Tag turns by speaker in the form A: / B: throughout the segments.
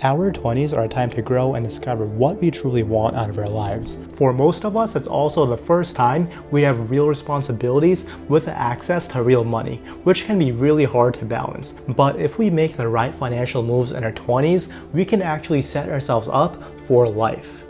A: Our 20s are a time to grow and discover what we truly want out of our lives. For most of us, it's also the first time we have real responsibilities with access to real money, which can be really hard to balance. But if we make the right financial moves in our 20s, we can actually set ourselves up for life.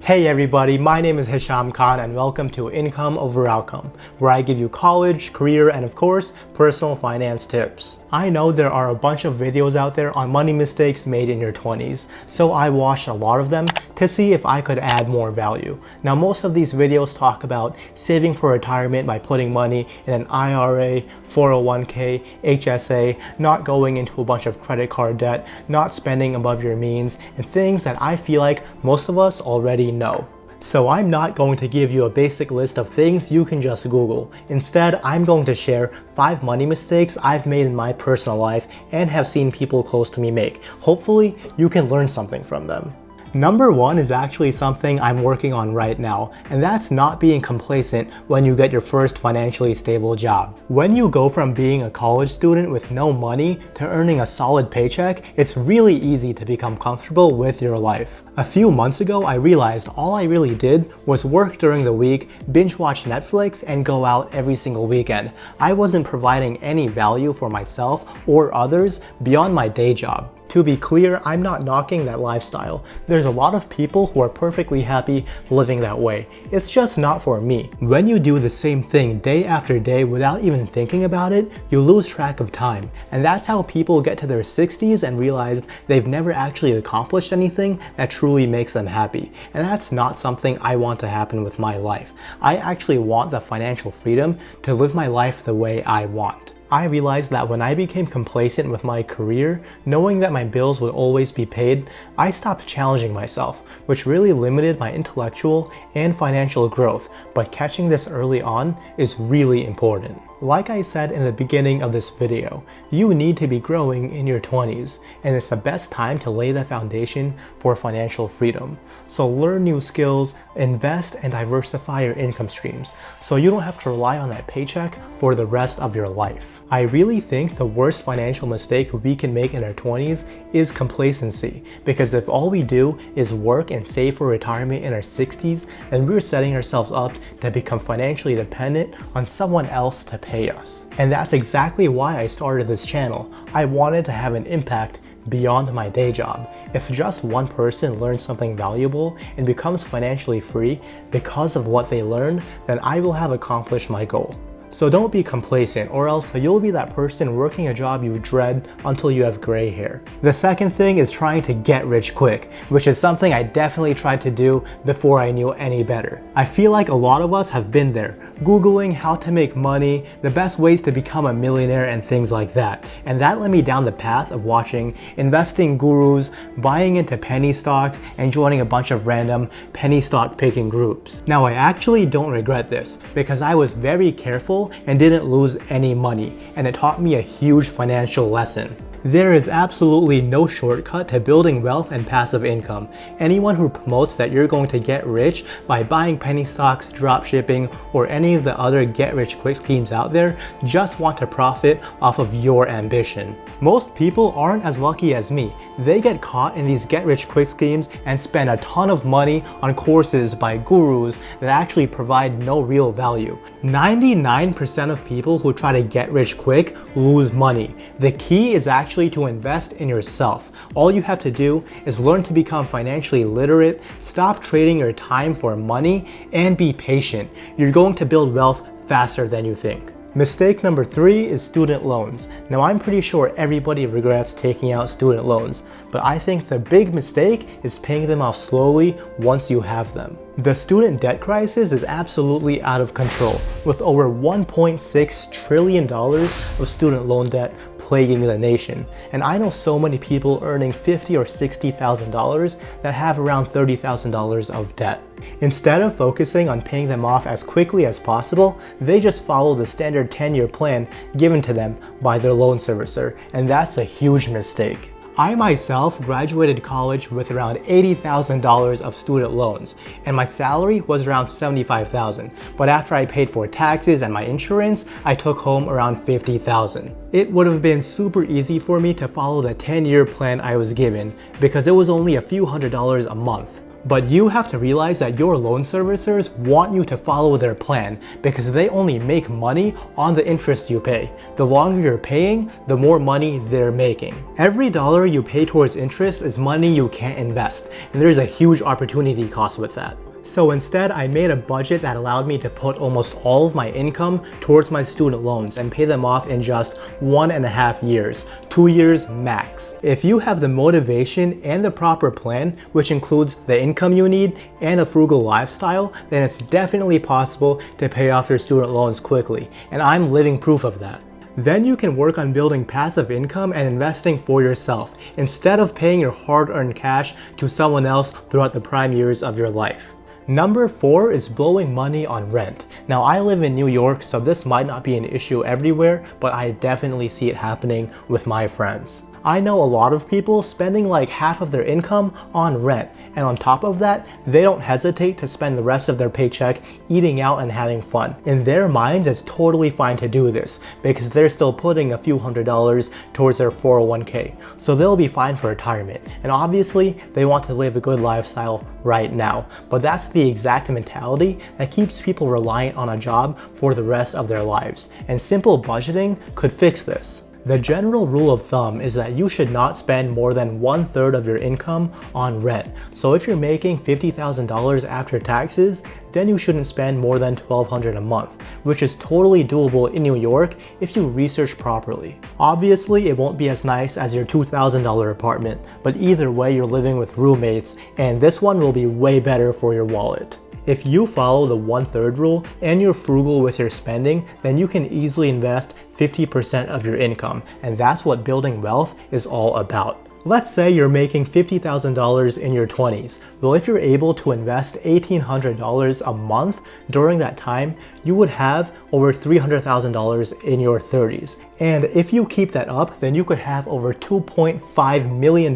A: Hey everybody, my name is Hisham Khan and welcome to Income Over Outcome, where I give you college, career, and of course, personal finance tips. I know there are a bunch of videos out there on money mistakes made in your 20s, so I watched a lot of them to see if I could add more value. Now, most of these videos talk about saving for retirement by putting money in an IRA, 401k, HSA, not going into a bunch of credit card debt, not spending above your means, and things that I feel like most of us already know. So I'm not going to give you a basic list of things you can just Google. Instead, I'm going to share 5 money mistakes I've made in my personal life and have seen people close to me make. Hopefully, you can learn something from them. Number 1 is actually something I'm working on right now, and that's not being complacent when you get your first financially stable job. When you go from being a college student with no money to earning a solid paycheck, it's really easy to become comfortable with your life. A few months ago, I realized all I really did was work during the week, binge watch Netflix, and go out every single weekend. I wasn't providing any value for myself or others beyond my day job. To be clear, I'm not knocking that lifestyle. There's a lot of people who are perfectly happy living that way. It's just not for me. When you do the same thing day after day without even thinking about it, you lose track of time. And that's how people get to their 60s and realize they've never actually accomplished anything that truly makes them happy. And that's not something I want to happen with my life. I actually want the financial freedom to live my life the way I want. I realized that when I became complacent with my career, knowing that my bills would always be paid, I stopped challenging myself, which really limited my intellectual and financial growth. But catching this early on is really important. Like I said in the beginning of this video, you need to be growing in your 20s, and it's the best time to lay the foundation for financial freedom. So learn new skills, invest, and diversify your income streams, so you don't have to rely on that paycheck for the rest of your life. I really think the worst financial mistake we can make in our 20s is complacency, because if all we do is work and save for retirement in our 60s, then we're setting ourselves up to become financially dependent on someone else to pay us. And that's exactly why I started this channel. I wanted to have an impact beyond my day job. If just one person learns something valuable and becomes financially free because of what they learned, then I will have accomplished my goal. So don't be complacent, or else you'll be that person working a job you dread until you have gray hair. The second thing is trying to get rich quick, which is something I definitely tried to do before I knew any better. I feel like a lot of us have been there, Googling how to make money, the best ways to become a millionaire, and things like that. And that led me down the path of watching investing gurus, buying into penny stocks, and joining a bunch of random penny stock picking groups. Now, I actually don't regret this, because I was very careful and didn't lose any money, and it taught me a huge financial lesson. There is absolutely no shortcut to building wealth and passive income. Anyone who promotes that you're going to get rich by buying penny stocks, drop shipping, or any of the other get-rich-quick schemes out there just want to profit off of your ambition. Most people aren't as lucky as me. They get caught in these get-rich-quick schemes and spend a ton of money on courses by gurus that actually provide no real value. 99% of people who try to get rich quick lose money. The key is actually to invest in yourself. All you have to do is learn to become financially literate, stop trading your time for money, and be patient. You're going to build wealth faster than you think. Mistake number 3 is student loans. Now, I'm pretty sure everybody regrets taking out student loans, but I think the big mistake is paying them off slowly once you have them. The student debt crisis is absolutely out of control, with over $1.6 trillion of student loan debt plaguing the nation. And I know so many people earning $50,000 or $60,000 that have around $30,000 of debt. Instead of focusing on paying them off as quickly as possible, they just follow the standard 10-year plan given to them by their loan servicer, and that's a huge mistake. I myself graduated college with around $80,000 of student loans, and my salary was around $75,000, but after I paid for taxes and my insurance, I took home around $50,000. It would have been super easy for me to follow the 10-year plan I was given because it was only a few $100s a month. But you have to realize that your loan servicers want you to follow their plan because they only make money on the interest you pay. The longer you're paying, the more money they're making. Every dollar you pay towards interest is money you can't invest, and there's a huge opportunity cost with that. So instead, I made a budget that allowed me to put almost all of my income towards my student loans and pay them off in just 1.5 years, 2 years max. If you have the motivation and the proper plan, which includes the income you need and a frugal lifestyle, then it's definitely possible to pay off your student loans quickly, and I'm living proof of that. Then you can work on building passive income and investing for yourself, instead of paying your hard-earned cash to someone else throughout the prime years of your life. Number 4 is blowing money on rent. Now I live in New York, so this might not be an issue everywhere, but I definitely see it happening with my friends. I know a lot of people spending like half of their income on rent, and on top of that, they don't hesitate to spend the rest of their paycheck eating out and having fun. In their minds, it's totally fine to do this because they're still putting a few $100s towards their 401k, so they'll be fine for retirement. And obviously, they want to live a good lifestyle right now, but that's the exact mentality that keeps people reliant on a job for the rest of their lives, and simple budgeting could fix this. The general rule of thumb is that you should not spend more than 1/3 of your income on rent. So if you're making $50,000 after taxes, then you shouldn't spend more than $1,200 a month, which is totally doable in New York if you research properly. Obviously, it won't be as nice as your $2,000 apartment, but either way you're living with roommates, and this one will be way better for your wallet. If you follow the 1/3 rule and you're frugal with your spending, then you can easily invest 50% of your income, and that's what building wealth is all about. Let's say you're making $50,000 in your 20s. Well, if you're able to invest $1,800 a month during that time, you would have over $300,000 in your 30s. And if you keep that up, then you could have over $2.5 million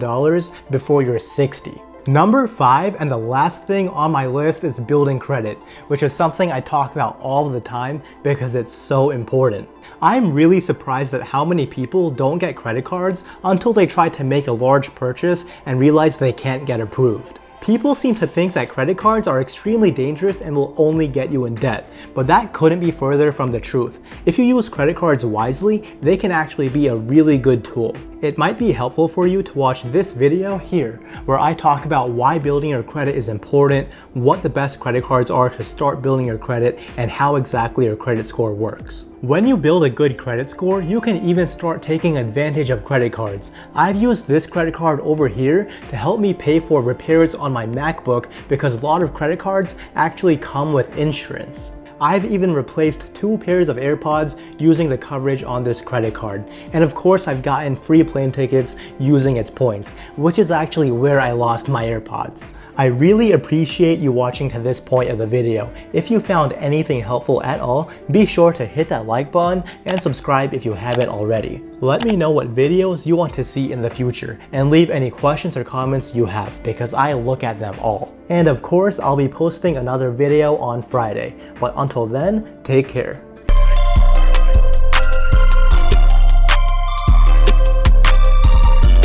A: before you're 60. Number 5, and the last thing on my list, is building credit, which is something I talk about all the time because it's so important. I'm really surprised at how many people don't get credit cards until they try to make a large purchase and realize they can't get approved. People seem to think that credit cards are extremely dangerous and will only get you in debt, but that couldn't be further from the truth. If you use credit cards wisely, they can actually be a really good tool. It might be helpful for you to watch this video here, where I talk about why building your credit is important, what the best credit cards are to start building your credit, and how exactly your credit score works. When you build a good credit score, you can even start taking advantage of credit cards. I've used this credit card over here to help me pay for repairs on my MacBook because a lot of credit cards actually come with insurance. I've even replaced 2 pairs of AirPods using the coverage on this credit card. And of course, I've gotten free plane tickets using its points, which is actually where I lost my AirPods. I really appreciate you watching to this point of the video. If you found anything helpful at all, be sure to hit that like button and subscribe if you haven't already. Let me know what videos you want to see in the future and leave any questions or comments you have because I look at them all. And of course, I'll be posting another video on Friday. But until then, take care.